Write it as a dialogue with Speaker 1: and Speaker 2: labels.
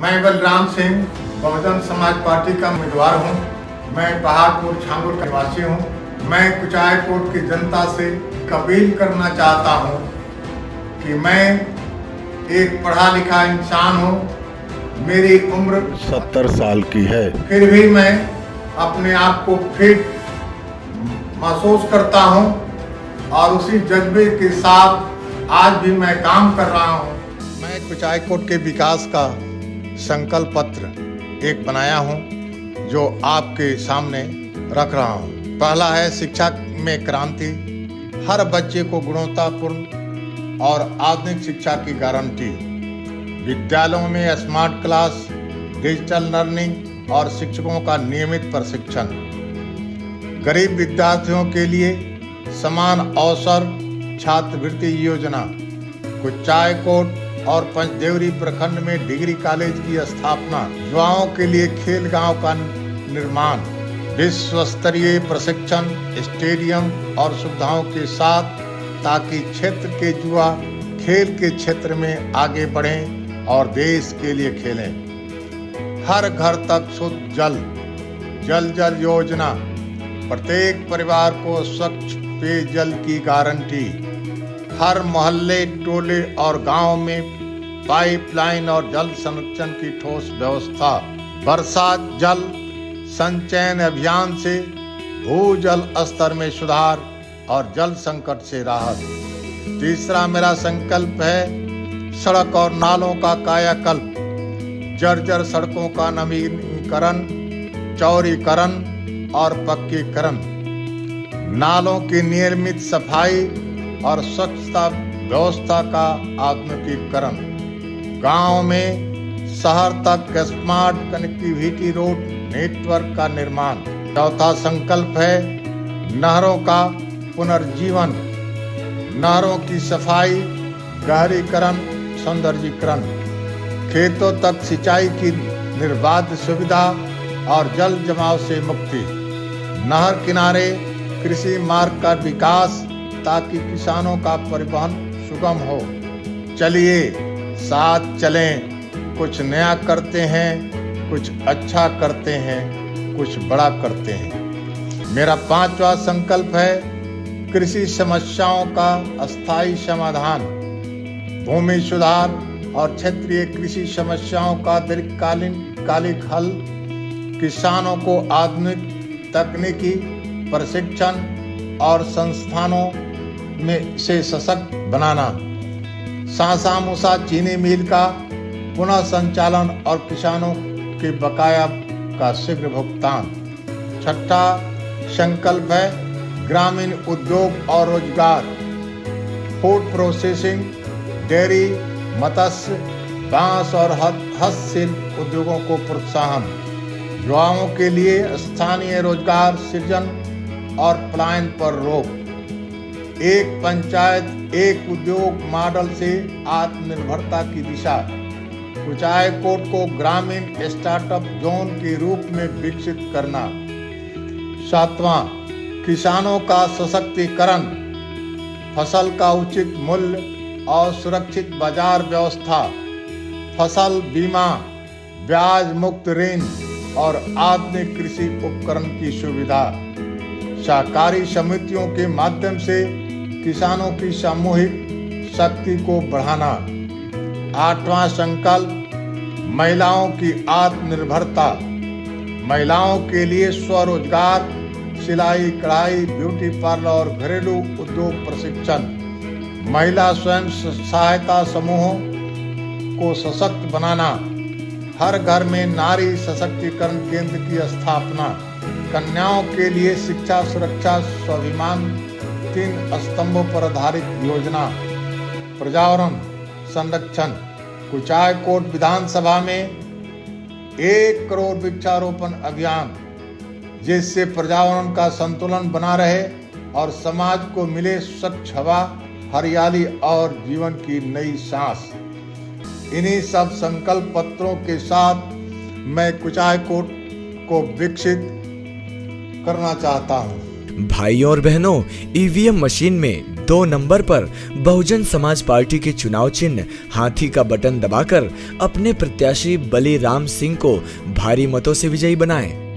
Speaker 1: मैं बलराम सिंह बहुजन समाज पार्टी का उम्मीदवार हूं। मैं पहाड़पुर छांगुर का निवासी हूं। मैं कुचायकोट की जनता से अपील करना चाहता हूं कि मैं एक पढ़ा लिखा इंसान हूं। मेरी उम्र
Speaker 2: 70 साल की है,
Speaker 1: फिर भी मैं अपने आप को फिट महसूस करता हूं और उसी जज्बे के साथ आज भी मैं काम कर रहा हूं। मैं कुचायकोट के विकास का संकल्प पत्र एक बनाया हूं जो आपके सामने रख रहा हूं। पहला है शिक्षा में क्रांति, हर बच्चे को गुणवत्तापूर्ण और आधुनिक शिक्षा की गारंटी। विद्यालयों में स्मार्ट क्लास, डिजिटल लर्निंग और शिक्षकों का नियमित प्रशिक्षण। गरीब विद्यार्थियों के लिए समान अवसर छात्रवृत्ति योजना। कुचायकोट और पंचदेवरी प्रखंड में डिग्री कॉलेज की स्थापना। युवाओं के लिए खेल गांव का निर्माण। विश्व स्तरीय प्रशिक्षण, स्टेडियम और सुविधाओं के साथ, ताकि क्षेत्र के युवा खेल के क्षेत्र में आगे बढ़ें और देश के लिए खेलें। हर घर तक शुद्ध जल। जल जल योजना, प्रत्येक परिवार को स्वच्छ पेयजल की गारंटी। हर मोहल्ले, टोले और गांव में पाइपलाइन और जल संरक्षण की ठोस व्यवस्था। बरसात जल संचयन अभियान से भूजल स्तर में सुधार और जल संकट से राहत। तीसरा मेरा संकल्प है सड़क और नालों का कायाकल्प। जर्जर सड़कों का नवीनीकरण, चौड़ीकरण और पक्कीकरण। नालों की नियमित सफाई और स्वच्छता व्यवस्था का आधुनिकीकरण। गांव में शहर तक स्मार्ट कनेक्टिविटी रोड नेटवर्क का निर्माण। चौथा संकल्प है नहरों का पुनर्जीवन। नहरों की सफाई, गहरीकरण, सौंदर्यीकरण। खेतों तक सिंचाई की निर्बाध सुविधा और जल जमाव से मुक्ति। नहर किनारे कृषि मार्ग का विकास, ताकि किसानों का परिवहन सुगम हो। चलिए साथ चलें, कुछ नया करते हैं, कुछ अच्छा करते हैं, कुछ बड़ा करते हैं। मेरा पांचवा संकल्प है कृषि समस्याओं का अस्थायी समाधान। भूमि सुधार और क्षेत्रीय कृषि समस्याओं का दीर्घकालिक हल। किसानों को आधुनिक तकनीकी प्रशिक्षण और संस्थानों में से सशक्त बनाना। सासा मूसा चीनी मिल का पुनः संचालन और किसानों के बकाया का शीघ्र भुगतान। छठा संकल्प है ग्रामीण उद्योग और रोजगार। फूड प्रोसेसिंग, डेयरी, मत्स्य, बांस और हस्तशिल्प उद्योगों को प्रोत्साहन। युवाओं के लिए स्थानीय रोजगार सृजन और पलायन पर रोक। एक पंचायत एक उद्योग मॉडल से आत्मनिर्भरता की दिशा। कुचायकोट को ग्रामीण स्टार्टअप जोन के रूप में विकसित करना। सातवां किसानों का सशक्तिकरण। फसल का उचित मूल्य और सुरक्षित बाजार व्यवस्था। फसल बीमा, ब्याज मुक्त ऋण और आधुनिक कृषि उपकरण की सुविधा। सहकारी समितियों के माध्यम से किसानों की सामूहिक शक्ति को बढ़ाना। आठवां संकल्प महिलाओं की आत्मनिर्भरता। महिलाओं के लिए स्वरोजगार, सिलाई कढ़ाई, ब्यूटी पार्लर और घरेलू उद्योग प्रशिक्षण। महिला स्वयं सहायता समूहों को सशक्त बनाना। हर घर में नारी सशक्तिकरण केंद्र की स्थापना। कन्याओं के लिए शिक्षा, सुरक्षा, स्वाभिमान 3 स्तंभों पर आधारित योजना। पर्यावरण संरक्षण। कुचायकोट विधानसभा में 1 करोड़ वृक्षारोपण अभियान, जिससे पर्यावरण का संतुलन बना रहे और समाज को मिले स्वच्छ हवा, हरियाली और जीवन की नई सांस। इन्हीं सब संकल्प पत्रों के साथ मैं कुचायकोट को विकसित करना चाहता हूँ।
Speaker 2: भाइयों और बहनों, ईवीएम मशीन में 2 नंबर पर बहुजन समाज पार्टी के चुनाव चिन्ह हाथी का बटन दबाकर अपने प्रत्याशी बलिराम सिंह को भारी मतों से विजयी बनाएं।